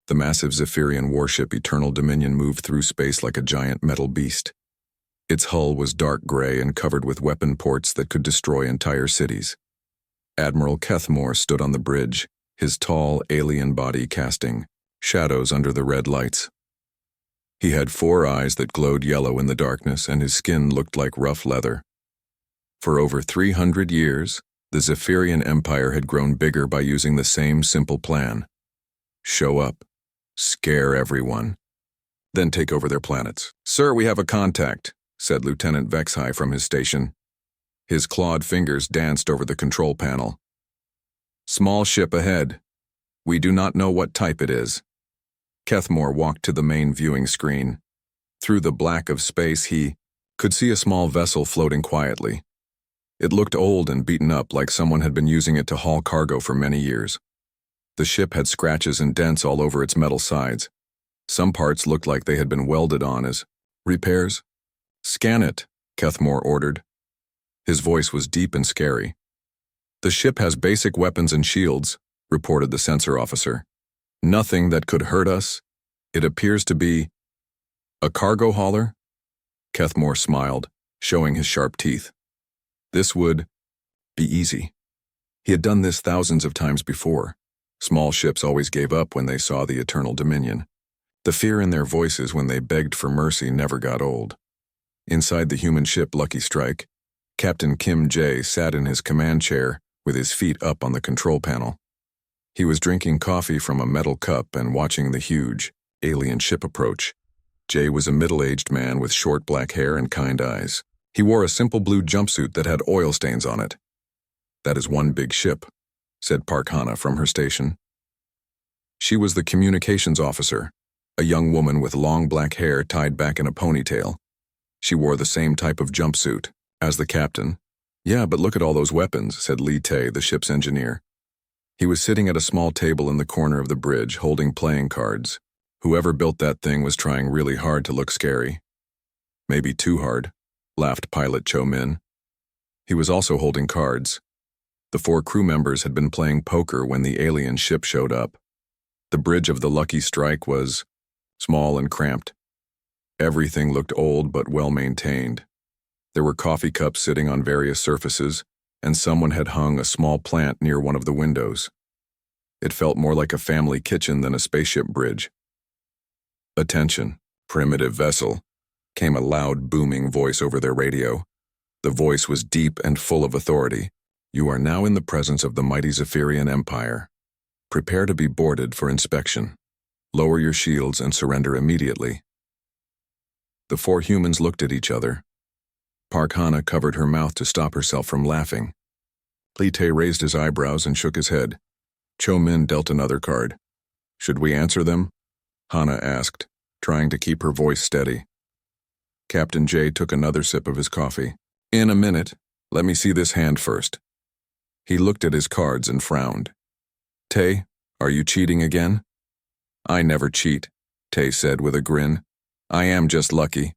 The massive Zephyrian warship Eternal Dominion moved through space like a giant metal beast. Its hull was dark gray and covered with weapon ports that could destroy entire cities. Admiral Kethmore stood on the bridge, his tall, alien body casting shadows under the red lights. He had 4 eyes that glowed yellow in the darkness, and his skin looked like rough leather. For over 300 years, the Zephyrian Empire had grown bigger by using the same simple plan. Show up, scare everyone, then take over their planets. "Sir, we have a contact," said Lieutenant Vexhai from his station. His clawed fingers danced over the control panel. "Small ship ahead. We do not know what type it is." Kethmore walked to the main viewing screen. Through the black of space, he could see a small vessel floating quietly. It looked old and beaten up, like someone had been using it to haul cargo for many years. The ship had scratches and dents all over its metal sides. Some parts looked like they had been welded on as repairs. "Scan it," Kethmore ordered. His voice was deep and scary. "The ship has basic weapons and shields," reported the sensor officer. "Nothing that could hurt us. It appears to be a cargo hauler." Kethmore smiled, showing his sharp teeth. This would be easy. He had done this thousands of times before. Small ships always gave up when they saw the Eternal Dominion. The fear in their voices when they begged for mercy never got old. Inside the human ship Lucky Strike, Captain Kim J sat in his command chair with his feet up on the control panel. He was drinking coffee from a metal cup and watching the huge, alien ship approach. Jay was a middle-aged man with short black hair and kind eyes. He wore a simple blue jumpsuit that had oil stains on it. "That is one big ship," said Park Hana from her station. She was the communications officer, a young woman with long black hair tied back in a ponytail. She wore the same type of jumpsuit as the captain. "Yeah, but look at all those weapons," said Lee Tae, the ship's engineer. He was sitting at a small table in the corner of the bridge, holding playing cards. Whoever built that thing was trying really hard to look scary. "Maybe too hard," laughed pilot Cho Min. He was also holding cards. The 4 crew members had been playing poker when the alien ship showed up. The bridge of the Lucky Strike was small and cramped. Everything looked old but well-maintained. There were coffee cups sitting on various surfaces, and someone had hung a small plant near one of the windows. It felt more like a family kitchen than a spaceship bridge. "Attention, primitive vessel," came a loud, booming voice over their radio. The voice was deep and full of authority. "You are now in the presence of the mighty Zephyrian Empire. Prepare to be boarded for inspection. Lower your shields and surrender immediately." The 4 humans looked at each other. Park Hana covered her mouth to stop herself from laughing. Lee Tae raised his eyebrows and shook his head. Cho Min dealt another card. "Should we answer them?" Hana asked, trying to keep her voice steady. Captain J took another sip of his coffee. "In a minute. Let me see this hand first." He looked at his cards and frowned. "Tae, are you cheating again?" "I never cheat," Tae said with a grin. "I am just lucky."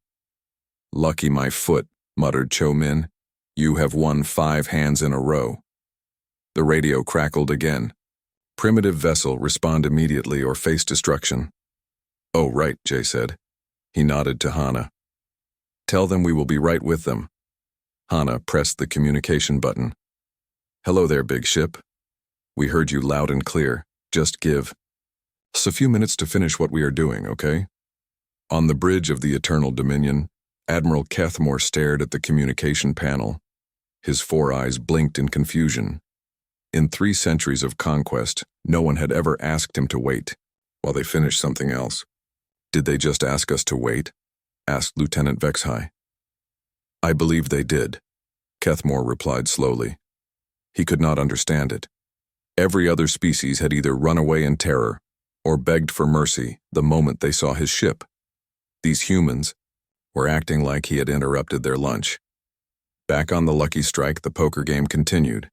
"Lucky my foot," muttered Cho Min. "You have won 5 hands in a row." The radio crackled again. "Primitive vessel, respond immediately or face destruction." "Oh, right," Jay said. He nodded to Hana. "Tell them we will be right with them." Hana pressed the communication button. "Hello there, big ship. We heard you loud and clear. Just give us a few minutes to finish what we are doing, okay?" On the bridge of the Eternal Dominion, Admiral Kethmore stared at the communication panel. His 4 eyes blinked in confusion. In 3 centuries of conquest, no one had ever asked him to wait while they finished something else. "Did they just ask us to wait?" asked Lieutenant Vexhai. "I believe they did," Kethmore replied slowly. He could not understand it. Every other species had either run away in terror or begged for mercy the moment they saw his ship. These humans were acting like he had interrupted their lunch. Back on the Lucky Strike, the poker game continued.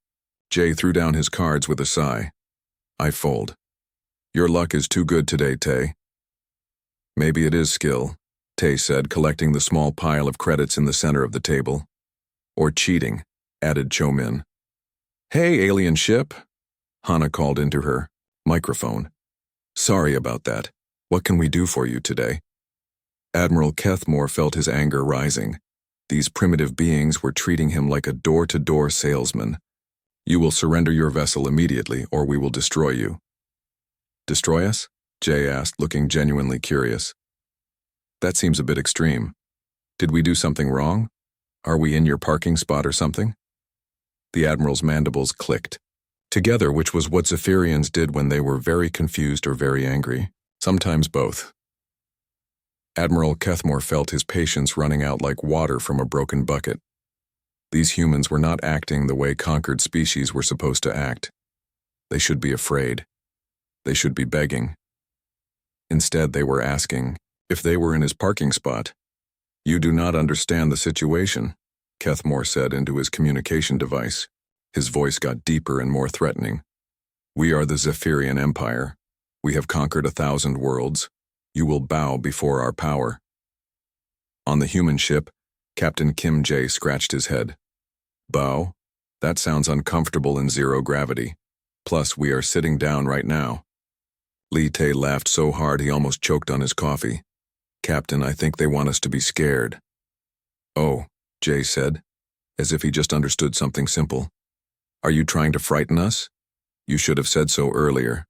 Jay threw down his cards with a sigh. "I fold. Your luck is too good today, Tae." "Maybe it is skill," Tae said, collecting the small pile of credits in the center of the table. "Or cheating," added Cho Min. "Hey, alien ship," Hana called into her microphone. Sorry about that. What can we do for you today? Admiral Kethmore felt his anger rising. These primitive beings were treating him like a door-to-door salesman. You will surrender your vessel immediately, or we will destroy you. Destroy us? Jay asked, looking genuinely curious. That seems a bit extreme. Did we do something wrong? Are we in your parking spot or something? The Admiral's mandibles clicked. Together, which was what Zephyrians did when they were very confused or very angry. Sometimes both. Admiral Kethmore felt his patience running out like water from a broken bucket. These humans were not acting the way conquered species were supposed to act. They should be afraid. They should be begging. Instead, they were asking if they were in his parking spot. You do not understand the situation, Kethmore said into his communication device. His voice got deeper and more threatening. We are the Zephyrian Empire. We have conquered 1,000 worlds. You will bow before our power. On the human ship, Captain Kim J scratched his head. Bow? That sounds uncomfortable in zero gravity. Plus, we are sitting down right now. Lee Tae laughed so hard he almost choked on his coffee. Captain, I think they want us to be scared. Oh, Jay said, as if he just understood something simple. Are you trying to frighten us? You should have said so earlier.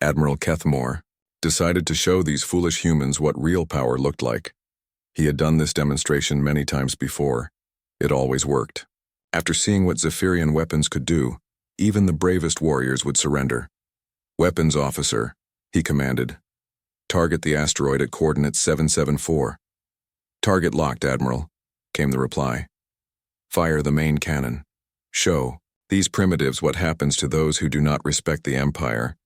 Admiral Kethmore decided to show these foolish humans what real power looked like. He had done this demonstration many times before. It always worked. After seeing what Zephyrian weapons could do, even the bravest warriors would surrender. Weapons officer, he commanded. Target the asteroid at coordinates 774. Target locked, Admiral, came the reply. Fire the main cannon. Show these primitives what happens to those who do not respect the Empire.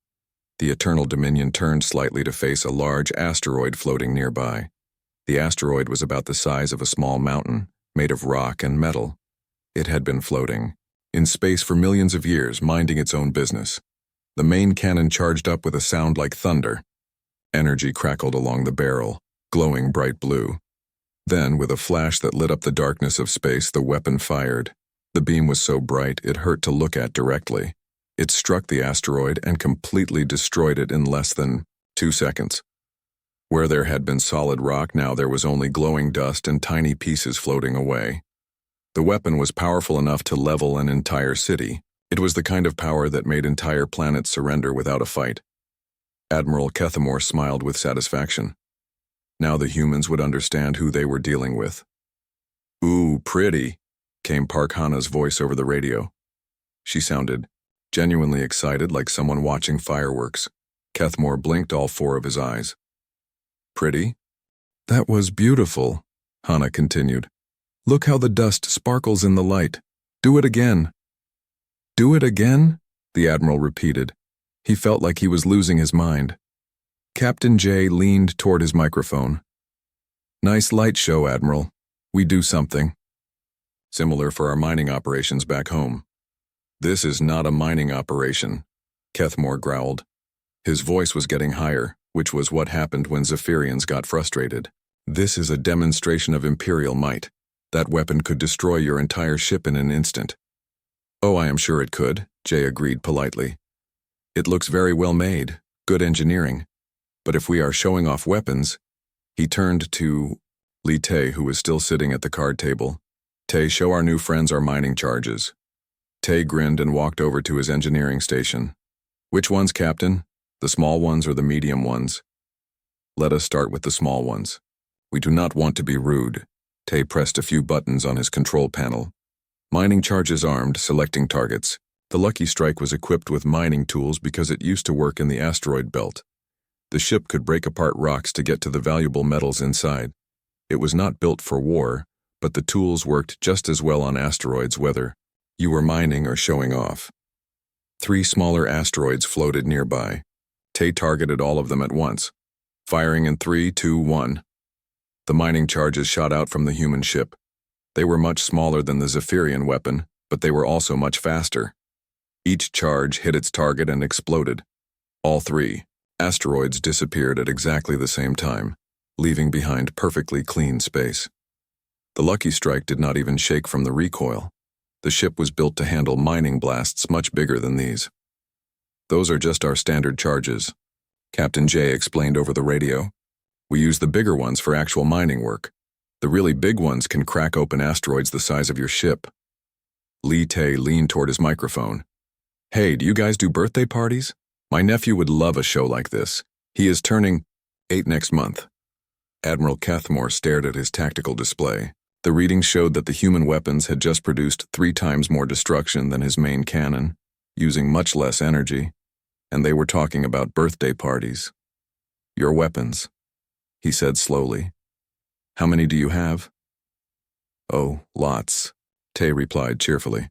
The Eternal Dominion turned slightly to face a large asteroid floating nearby. The asteroid was about the size of a small mountain, made of rock and metal. It had been floating in space for millions of years, minding its own business. The main cannon charged up with a sound like thunder. Energy crackled along the barrel, glowing bright blue. Then, with a flash that lit up the darkness of space, the weapon fired. The beam was so bright it hurt to look at directly. It struck the asteroid and completely destroyed it in less than 2 seconds. Where there had been solid rock, now there was only glowing dust and tiny pieces floating away. The weapon was powerful enough to level an entire city. It was the kind of power that made entire planets surrender without a fight. Admiral Kethmore smiled with satisfaction. Now the humans would understand who they were dealing with. Ooh, pretty, came Park Hana's voice over the radio. She sounded genuinely excited, like someone watching fireworks. Kethmore blinked all 4 of his eyes. Pretty? That was beautiful, Hana continued. Look how the dust sparkles in the light. Do it again. Do it again? The Admiral repeated. He felt like he was losing his mind. Captain J leaned toward his microphone. Nice light show, Admiral. We do something. Similar for our mining operations back home. This is not a mining operation, Kethmore growled. His voice was getting higher, which was what happened when Zephyrians got frustrated. This is a demonstration of Imperial might. That weapon could destroy your entire ship in an instant. Oh, I am sure it could, Jay agreed politely. It looks very well made, good engineering. But if we are showing off weapons, he turned to Lee Tae, who was still sitting at the card table. Tae, show our new friends our mining charges. Tae grinned and walked over to his engineering station. Which ones, Captain? The small ones or the medium ones? Let us start with the small ones. We do not want to be rude. Tae pressed a few buttons on his control panel. Mining charges armed, selecting targets. The Lucky Strike was equipped with mining tools because it used to work in the asteroid belt. The ship could break apart rocks to get to the valuable metals inside. It was not built for war, but the tools worked just as well on asteroids whether you were mining or showing off. 3 smaller asteroids floated nearby. Tae targeted all of them at once, firing in 3, 2, 1. The mining charges shot out from the human ship. They were much smaller than the Zephyrian weapon, but they were also much faster. Each charge hit its target and exploded. All 3 asteroids disappeared at exactly the same time, leaving behind perfectly clean space. The Lucky Strike did not even shake from the recoil. The ship was built to handle mining blasts much bigger than these. Those are just our standard charges. Captain J explained over the radio. We use the bigger ones for actual mining work. The really big ones can crack open asteroids the size of your ship. Lee Tae leaned toward his microphone. Hey, do you guys do birthday parties? My nephew would love a show like this. He is turning 8 next month. Admiral Kethmore stared at his tactical display. The readings showed that the human weapons had just produced 3 times more destruction than his main cannon, using much less energy, and they were talking about birthday parties. Your weapons, he said slowly. How many do you have? Oh, lots, Tae replied cheerfully.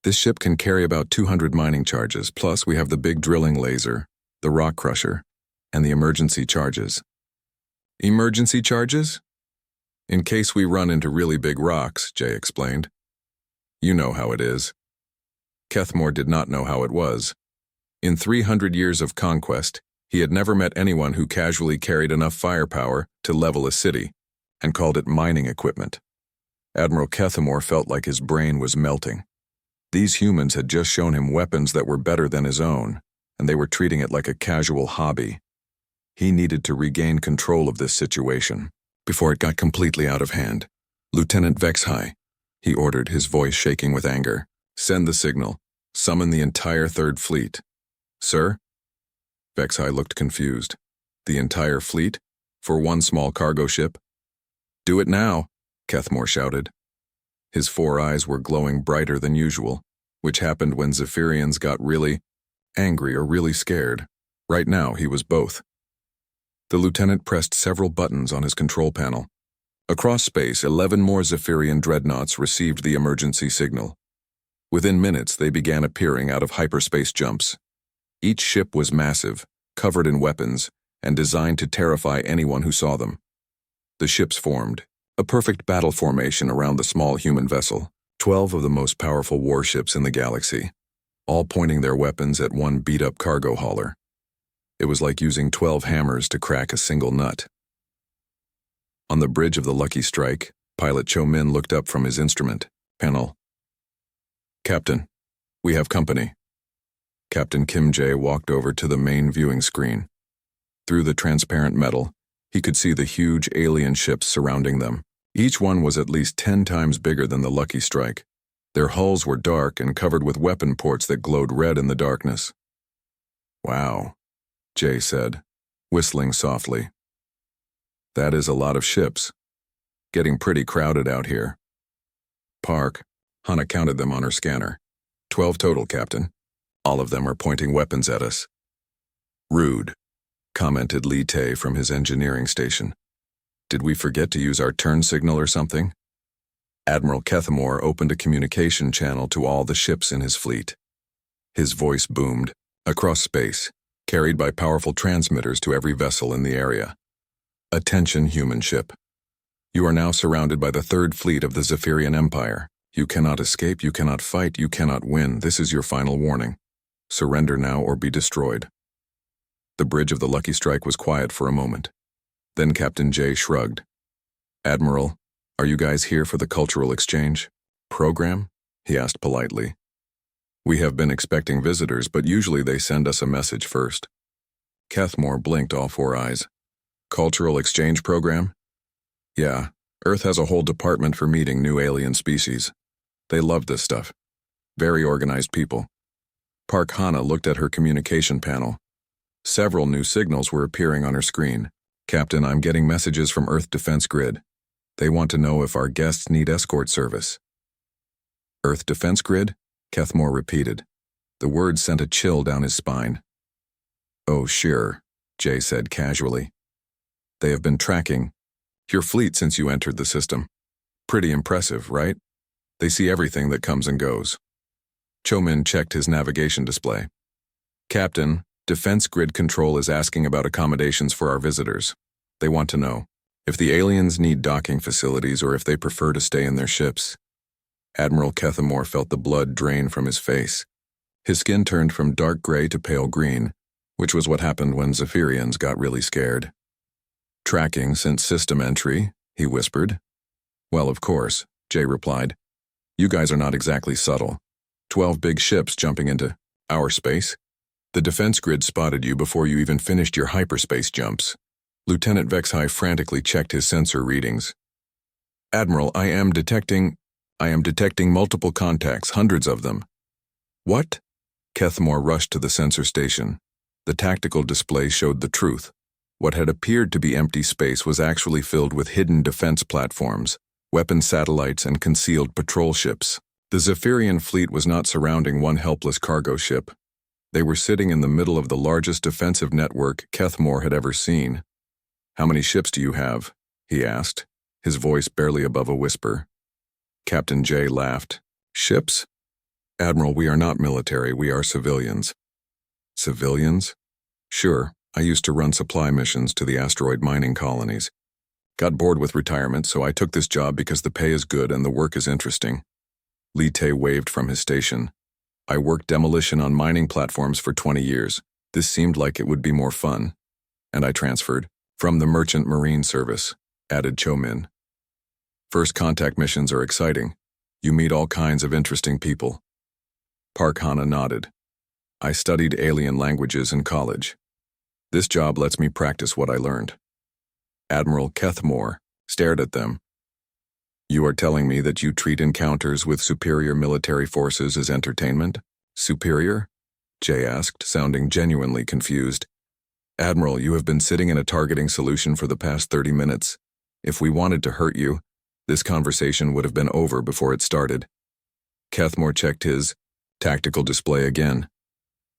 This ship can carry about 200 mining charges, plus we have the big drilling laser, the rock crusher, and the emergency charges. Emergency charges? In case we run into really big rocks, Jay explained. You know how it is. Kethmore did not know how it was. In 300 years of conquest, he had never met anyone who casually carried enough firepower to level a city, and called it mining equipment. Admiral Kethmore felt like his brain was melting. These humans had just shown him weapons that were better than his own, and they were treating it like a casual hobby. He needed to regain control of this situation before it got completely out of hand. Lieutenant Vexhai, he ordered, his voice shaking with anger. Send the signal. Summon the entire Third Fleet. Sir? Vexhai looked confused. The entire fleet? For one small cargo ship? Do it now, Kethmore shouted. His 4 eyes were glowing brighter than usual, which happened when Zephyrians got really angry or really scared. Right now, he was both. The lieutenant pressed several buttons on his control panel. Across space, 11 more Zephyrian dreadnoughts received the emergency signal. Within minutes, they began appearing out of hyperspace jumps. Each ship was massive, covered in weapons, and designed to terrify anyone who saw them. The ships formed, a perfect battle formation around the small human vessel, 12 of the most powerful warships in the galaxy, all pointing their weapons at one beat-up cargo hauler. It was like using 12 hammers to crack a single nut. On the bridge of the Lucky Strike, pilot Cho Min looked up from his instrument panel. Captain, we have company. Captain Kim Jae walked over to the main viewing screen. Through the transparent metal, he could see the huge alien ships surrounding them. Each one was at least 10 times bigger than the Lucky Strike. Their hulls were dark and covered with weapon ports that glowed red in the darkness. Wow, Jay said, whistling softly. That is a lot of ships. Getting pretty crowded out here. Park, Hana counted them on her scanner. 12 total, Captain. All of them are pointing weapons at us. Rude, commented Lee Tae from his engineering station. Did we forget to use our turn signal or something? Admiral Kethmore opened a communication channel to all the ships in his fleet. His voice boomed across space, carried by powerful transmitters to every vessel in the area. Attention, human ship. You are now surrounded by the Third Fleet of the Zephyrian Empire. You cannot escape, you cannot fight, you cannot win. This is your final warning. Surrender now or be destroyed. The bridge of the Lucky Strike was quiet for a moment. Then Captain J shrugged. Admiral, are you guys here for the cultural exchange program? He asked politely. We have been expecting visitors, but usually they send us a message first. Kethmore blinked all 4 eyes. Cultural exchange program? Yeah, Earth has a whole department for meeting new alien species. They love this stuff. Very organized people. Park Hana looked at her communication panel. Several new signals were appearing on her screen. Captain, I'm getting messages from Earth Defense Grid. They want to know if our guests need escort service. Earth Defense Grid? Kethmore repeated. The words sent a chill down his spine. Oh, sure, Jay said casually. They have been tracking your fleet since you entered the system. Pretty impressive, right? They see everything that comes and goes. Cho Min checked his navigation display. Captain, Defense Grid Control is asking about accommodations for our visitors. They want to know if the aliens need docking facilities or if they prefer to stay in their ships. Admiral Kethmore felt the blood drain from his face. His skin turned from dark gray to pale green, which was what happened when Zephyrians got really scared. Tracking since system entry, he whispered. Well, of course, Jay replied. You guys are not exactly subtle. 12 big ships jumping into our space. The defense grid spotted you before you even finished your hyperspace jumps. Lieutenant Vexhai frantically checked his sensor readings. Admiral, I am detecting multiple contacts, hundreds of them. What? Kethmore rushed to the sensor station. The tactical display showed the truth. What had appeared to be empty space was actually filled with hidden defense platforms, weapon satellites, and concealed patrol ships. The Zephyrian fleet was not surrounding one helpless cargo ship. They were sitting in the middle of the largest defensive network Kethmore had ever seen. How many ships do you have? He asked, his voice barely above a whisper. Captain J laughed. Ships? Admiral, we are not military, we are civilians. Civilians? Sure, I used to run supply missions to the asteroid mining colonies. Got bored with retirement, so I took this job because the pay is good and the work is interesting. Li Tay waved from his station. I worked demolition on mining platforms for 20 years. This seemed like it would be more fun. And I transferred. From the Merchant Marine Service, added Cho-Min. First contact missions are exciting. You meet all kinds of interesting people. Park Hana nodded. I studied alien languages in college. This job lets me practice what I learned. Admiral Kethmore stared at them. You are telling me that you treat encounters with superior military forces as entertainment? Superior? Jay asked, sounding genuinely confused. Admiral, you have been sitting in a targeting solution for the past 30 minutes. If we wanted to hurt you, this conversation would have been over before it started. Kethmore checked his tactical display again.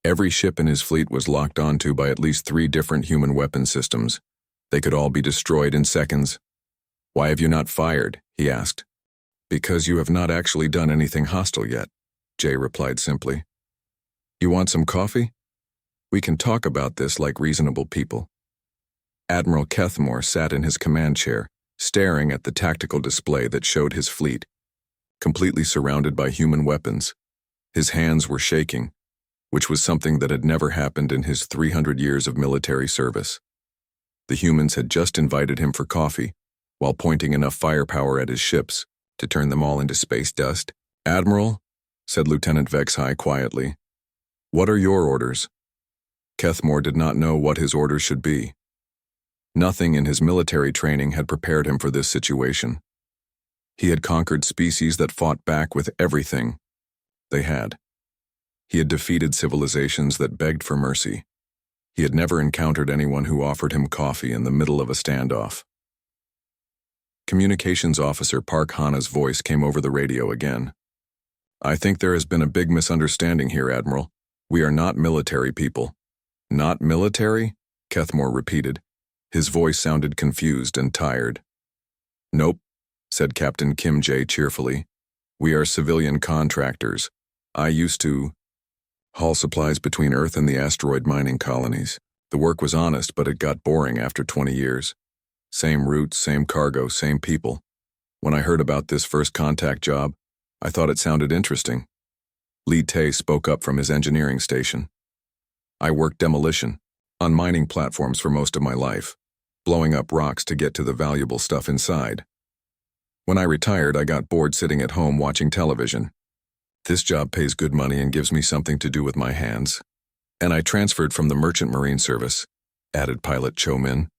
Every ship in his fleet was locked onto by at least 3 different human weapon systems. They could all be destroyed in seconds. Why have you not fired? He asked. Because you have not actually done anything hostile yet, Jay replied simply. You want some coffee? We can talk about this like reasonable people. Admiral Kethmore sat in his command chair, staring at the tactical display that showed his fleet, completely surrounded by human weapons. His hands were shaking, which was something that had never happened in his 300 years of military service. The humans had just invited him for coffee, while pointing enough firepower at his ships to turn them all into space dust. Admiral, said Lieutenant Vexhai quietly, what are your orders? Kethmore did not know what his orders should be. Nothing in his military training had prepared him for this situation. He had conquered species that fought back with everything they had. He had defeated civilizations that begged for mercy. He had never encountered anyone who offered him coffee in the middle of a standoff. Communications Officer Park Hana's voice came over the radio again. I think there has been a big misunderstanding here, Admiral. We are not military people. Not military? Kethmore repeated. His voice sounded confused and tired. Nope, said Captain Kim Jae cheerfully. We are civilian contractors. I used to haul supplies between Earth and the asteroid mining colonies. The work was honest, but it got boring after 20 years. Same routes, same cargo, same people. When I heard about this first contact job, I thought it sounded interesting. Li Tay spoke up from his engineering station. I worked demolition, on mining platforms for most of my life, blowing up rocks to get to the valuable stuff inside. When I retired, I got bored sitting at home watching television. This job pays good money and gives me something to do with my hands. And I transferred from the Merchant Marine Service, added pilot Cho-Min.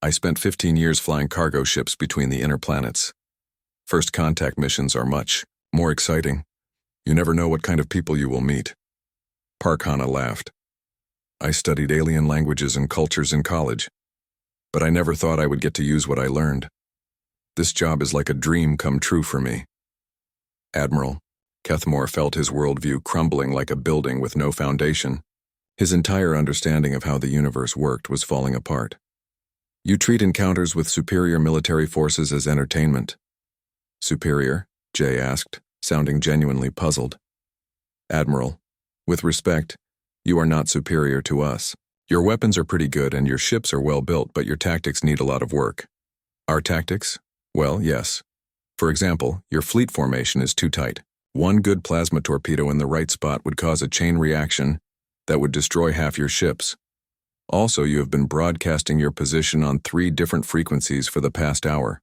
I spent 15 years flying cargo ships between the inner planets. First contact missions are much more exciting. You never know what kind of people you will meet. Park Hana laughed. I studied alien languages and cultures in college, but I never thought I would get to use what I learned. This job is like a dream come true for me. Admiral, Kethmore felt his worldview crumbling like a building with no foundation. His entire understanding of how the universe worked was falling apart. You treat encounters with superior military forces as entertainment. Superior? Jay asked, sounding genuinely puzzled. Admiral, with respect, you are not superior to us. Your weapons are pretty good and your ships are well built, but your tactics need a lot of work. Our tactics? Well, yes. For example, your fleet formation is too tight. One good plasma torpedo in the right spot would cause a chain reaction that would destroy half your ships. Also, you have been broadcasting your position on 3 different frequencies for the past hour.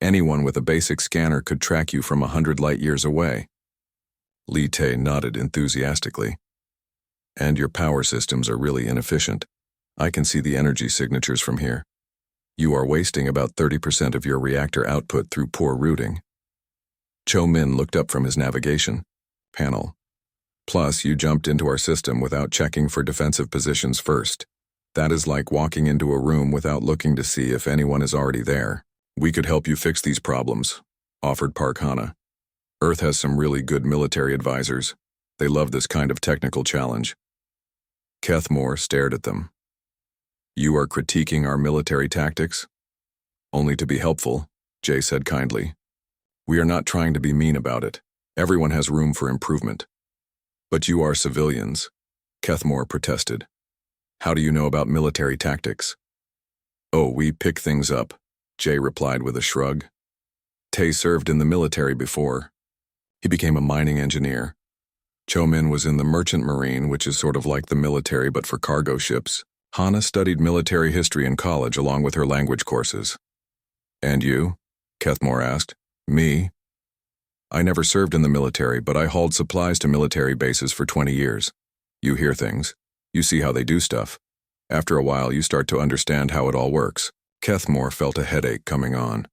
Anyone with a basic scanner could track you from 100 light years away. Li Tay nodded enthusiastically. And your power systems are really inefficient. I can see the energy signatures from here. You are wasting about 30% of your reactor output through poor routing. Cho Min looked up from his navigation panel. Plus, you jumped into our system without checking for defensive positions first. That is like walking into a room without looking to see if anyone is already there. We could help you fix these problems, offered Park Hana. Earth has some really good military advisors. They love this kind of technical challenge. Kethmore stared at them. You are critiquing our military tactics? Only to be helpful, Jay said kindly. We are not trying to be mean about it. Everyone has room for improvement. But you are civilians, Kethmore protested. How do you know about military tactics? Oh, we pick things up, Jay replied with a shrug. Tay served in the military before. He became a mining engineer. Cho Min was in the merchant marine, which is sort of like the military but for cargo ships. Hana studied military history in college along with her language courses. And you? Kethmore asked. Me? I never served in the military, but I hauled supplies to military bases for 20 years. You hear things. You see how they do stuff. After a while, you start to understand how it all works. Kethmore felt a headache coming on,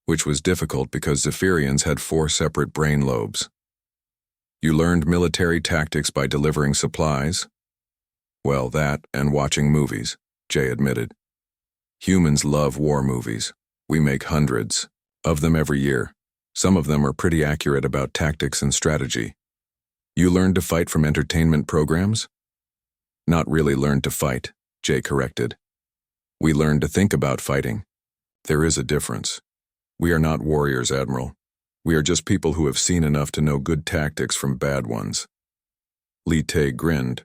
which was difficult because Zephyrians had 4 separate brain lobes. You learned military tactics by delivering supplies? Well, that and watching movies, Jay admitted. Humans love war movies. We make hundreds of them every year. Some of them are pretty accurate about tactics and strategy. You learned to fight from entertainment programs? Not really learned to fight, Jay corrected. We learned to think about fighting. There is a difference. We are not warriors, Admiral. We are just people who have seen enough to know good tactics from bad ones. Li Tay grinned.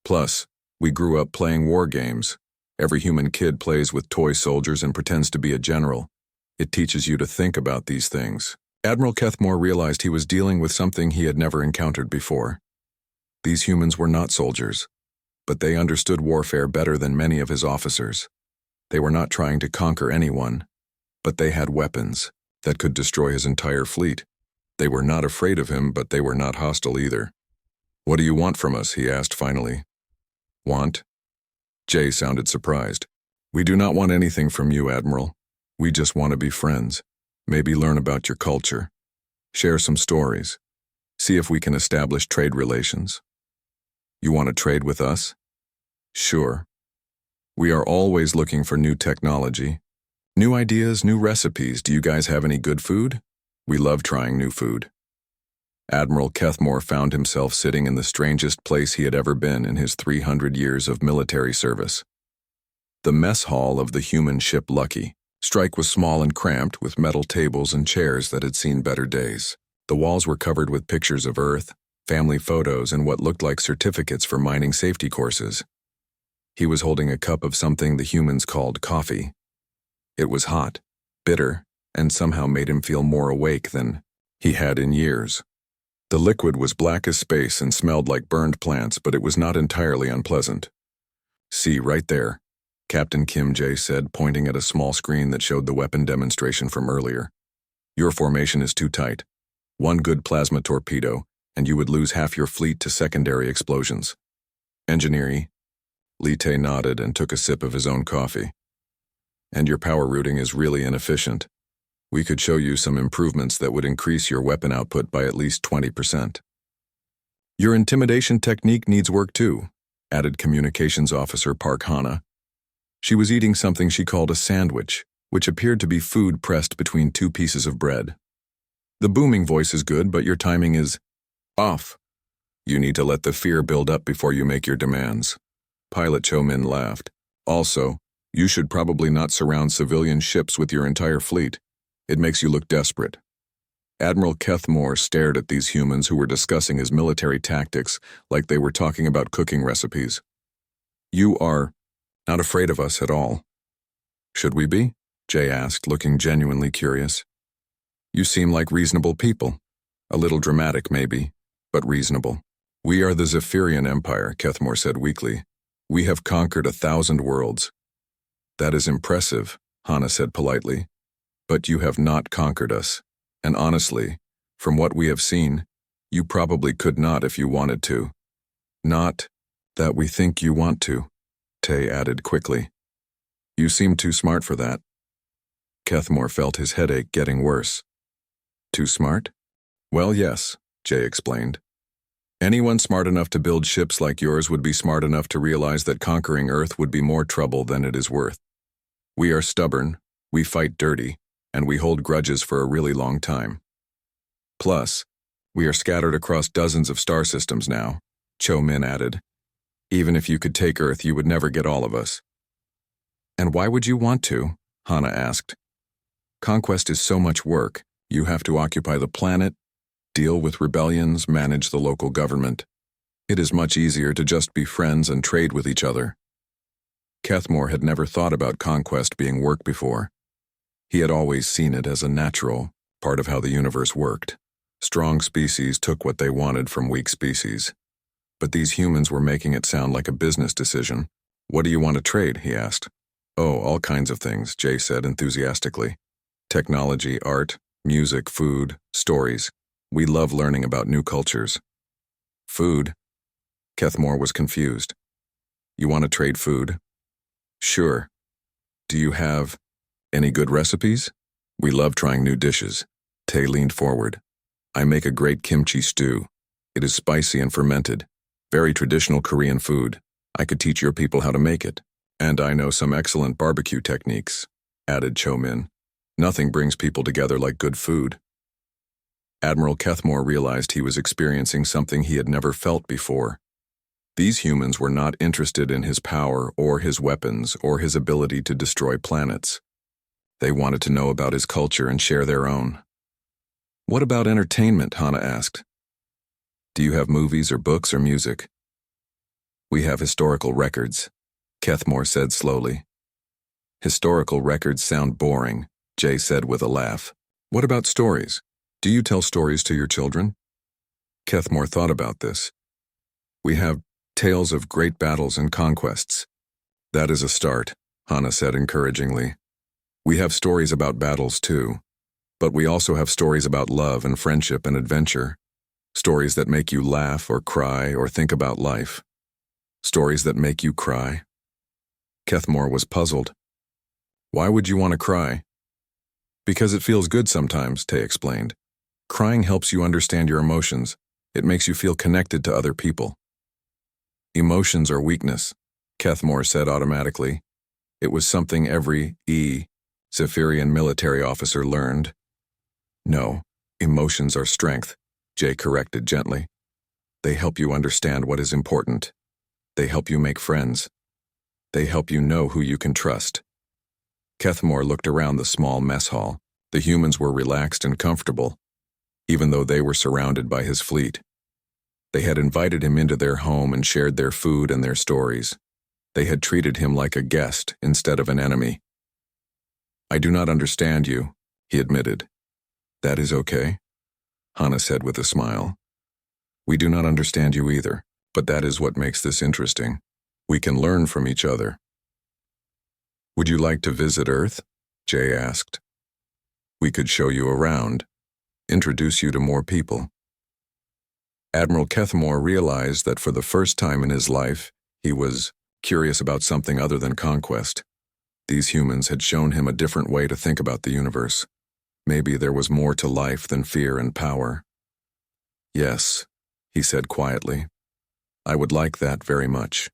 Plus, we grew up playing war games. Every human kid plays with toy soldiers and pretends to be a general. It teaches you to think about these things. Admiral Kethmore realized he was dealing with something he had never encountered before. These humans were not soldiers, but they understood warfare better than many of his officers. They were not trying to conquer anyone, but they had weapons that could destroy his entire fleet. They were not afraid of him, but they were not hostile either. What do you want from us? He asked finally. Want? Jay sounded surprised. We do not want anything from you, Admiral. We just want to be friends. Maybe learn about your culture. Share some stories. See if we can establish trade relations. You want to trade with us? Sure. We are always looking for new technology. New ideas, new recipes. Do you guys have any good food? We love trying new food. Admiral Kethmore found himself sitting in the strangest place he had ever been in his 300 years of military service. The mess hall of the human ship Lucky. Strike was small and cramped with metal tables and chairs that had seen better days. The walls were covered with pictures of Earth, family photos, and what looked like certificates for mining safety courses. He was holding a cup of something the humans called coffee. It was hot, bitter, and somehow made him feel more awake than he had in years. The liquid was black as space and smelled like burned plants, but it was not entirely unpleasant. See, right there, Captain Kim Jae said, pointing at a small screen that showed the weapon demonstration from earlier. Your formation is too tight. One good plasma torpedo, and you would lose half your fleet to secondary explosions. Engineering. Li Tay nodded and took a sip of his own coffee. And your power routing is really inefficient. We could show you some improvements that would increase your weapon output by at least 20%. Your intimidation technique needs work too, added Communications Officer Park Hana. She was eating something she called a sandwich, which appeared to be food pressed between 2 pieces of bread. The booming voice is good, but your timing is off. You need to let the fear build up before you make your demands. Pilot Cho Min laughed. Also, you should probably not surround civilian ships with your entire fleet. It makes you look desperate. Admiral Kethmore stared at these humans who were discussing his military tactics like they were talking about cooking recipes. You are not afraid of us at all. Should we be? Jay asked, looking genuinely curious. You seem like reasonable people. A little dramatic, maybe, but reasonable. We are the Zephyrian Empire, Kethmore said weakly. We have conquered 1,000 worlds. That is impressive, Hana said politely. But you have not conquered us. And honestly, from what we have seen, you probably could not if you wanted to. Not That we think you want to, Tay added quickly. You seem too smart for that. Kethmore felt his headache getting worse. Too smart? Well, yes, Jay explained. Anyone smart enough to build ships like yours would be smart enough to realize that conquering Earth would be more trouble than it is worth. We are stubborn, we fight dirty, and we hold grudges for a really long time. Plus, we are scattered across dozens of star systems now, Cho Min added. Even if you could take Earth, you would never get all of us. And why would you want to? Hana asked. Conquest is so much work. You have to occupy the planet, deal with rebellions, manage the local government. It is much easier to just be friends and trade with each other. Kethmore had never thought about conquest being work before. He had always seen it as a natural part of how the universe worked. Strong species took what they wanted from weak species. But these humans were making it sound like a business decision. What do you want to trade? He asked. Oh, all kinds of things, Jay said enthusiastically. Technology, art, music, food, stories. We love learning about new cultures. Food? Kethmore was confused. You want to trade food? Sure. Do you have any good recipes? We love trying new dishes. Tay leaned forward. I make a great kimchi stew. It is spicy and fermented. Very traditional Korean food. I could teach your people how to make it. And I know some excellent barbecue techniques, added Cho Min. Nothing brings people together like good food. Admiral Kethmore realized he was experiencing something he had never felt before. These humans were not interested in his power or his weapons or his ability to destroy planets. They wanted to know about his culture and share their own. What about entertainment? Hana asked. Do you have movies or books or music? We have historical records, Kethmore said slowly. Historical records sound boring, Jay said with a laugh. What about stories? Do you tell stories to your children? Kethmore thought about this. We have tales of great battles and conquests. That is a start, Hana said encouragingly. We have stories about battles too, but we also have stories about love and friendship and adventure. Stories that make you laugh or cry or think about life. Stories that make you cry. Kethmore was puzzled. Why would you want to cry? Because it feels good sometimes, Tay explained. Crying helps you understand your emotions. It makes you feel connected to other people. Emotions are weakness, Kethmore said automatically. It was something every Zephyrian military officer learned. No, emotions are strength, Jay corrected gently. They help you understand what is important. They help you make friends. They help you know who you can trust. Kethmore looked around the small mess hall. The humans were relaxed and comfortable, even though they were surrounded by his fleet. They had invited him into their home and shared their food and their stories. They had treated him like a guest instead of an enemy. I do not understand you, he admitted. That is okay, Hana said with a smile. We do not understand you either, but that is what makes this interesting. We can learn from each other. Would you like to visit Earth? Jay asked. We could show you around, introduce you to more people. Admiral Kethmore realized that for the first time in his life, he was curious about something other than conquest. These humans had shown him a different way to think about the universe. Maybe there was more to life than fear and power. Yes, he said quietly. I would like that very much.